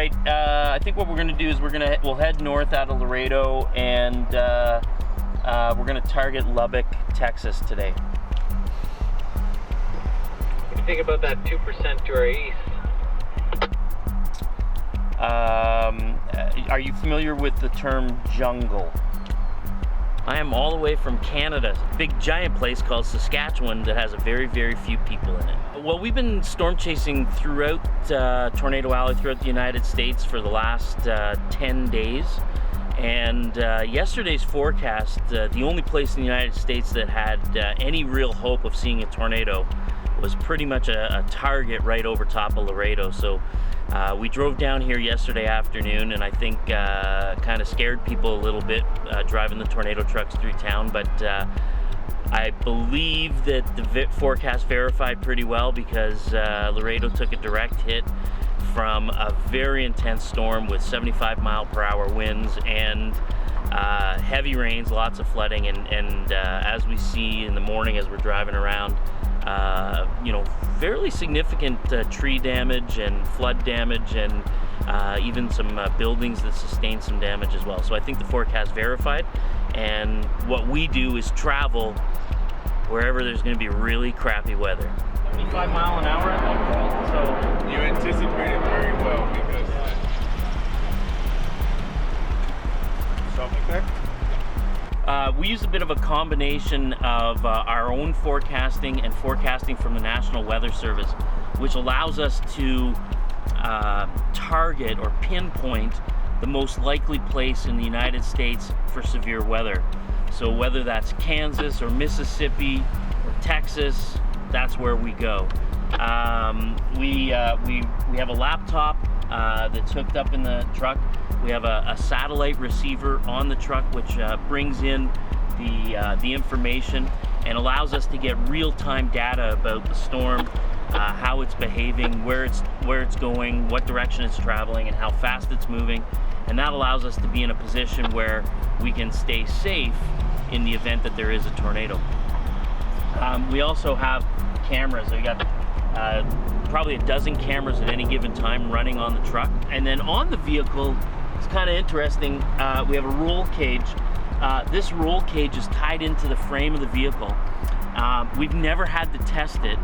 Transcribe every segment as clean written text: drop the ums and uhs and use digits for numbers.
right. I think what we're going to do is we'll head north out of Laredo, and we're going to target Lubbock, Texas today. What do you think about that 2% to our east? Are you familiar with the term jungle? I am all the way from Canada, a big giant place called Saskatchewan that has a very, very few people in it. Well, we've been storm chasing throughout Tornado Alley, throughout the United States for the last 10 days. And yesterday's forecast, the only place in the United States that had any real hope of seeing a tornado was pretty much a target right over top of Laredo. So we drove down here yesterday afternoon, and I think kind of scared people a little bit driving the tornado trucks through town, but I believe that the forecast verified pretty well, because Laredo took a direct hit from a very intense storm with 75-mile-per-hour winds and heavy rains, lots of flooding, and as we see in the morning as we're driving around, fairly significant tree damage and flood damage, and even some buildings that sustained some damage as well. So I think the forecast verified, and what we do is travel wherever there's going to be really crappy weather. 75 mile an hour at that point, so you anticipated very well, because something there. We use a bit of a combination of our own forecasting and forecasting from the National Weather Service, which allows us to target or pinpoint the most likely place in the United States for severe weather. So whether that's Kansas or Mississippi or Texas, that's where we go. We have a laptop that's hooked up in the truck. We have a satellite receiver on the truck, which brings in the information and allows us to get real-time data about the storm, how it's behaving, where it's going, what direction it's traveling, and how fast it's moving. And that allows us to be in a position where we can stay safe in the event that there is a tornado. We also have cameras. We got probably a dozen cameras at any given time running on the truck. And then on the vehicle, it's kind of interesting, we have a roll cage. This roll cage is tied into the frame of the vehicle. We've never had to test it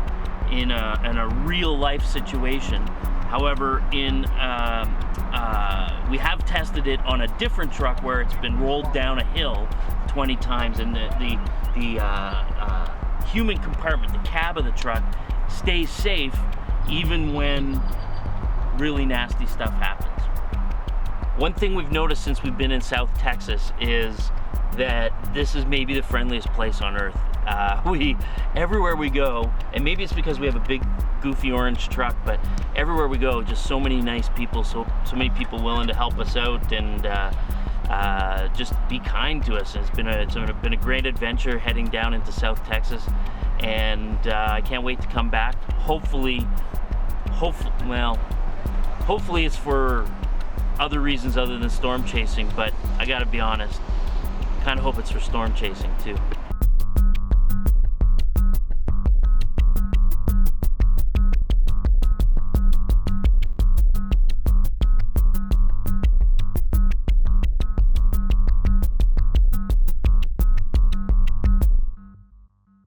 in a real life situation. However, we have tested it on a different truck where it's been rolled down a hill 20 times, and the human compartment, the cab of the truck, stays safe even when really nasty stuff happens. One thing we've noticed since we've been in South Texas is that this is maybe the friendliest place on earth. Everywhere we go, and maybe it's because we have a big goofy orange truck, but everywhere we go, just so many nice people, so many people willing to help us out and just be kind to us. It's been a great adventure heading down into South Texas, and I can't wait to come back. Hopefully it's for other reasons other than storm chasing, but I gotta be honest, kind of hope it's for storm chasing too.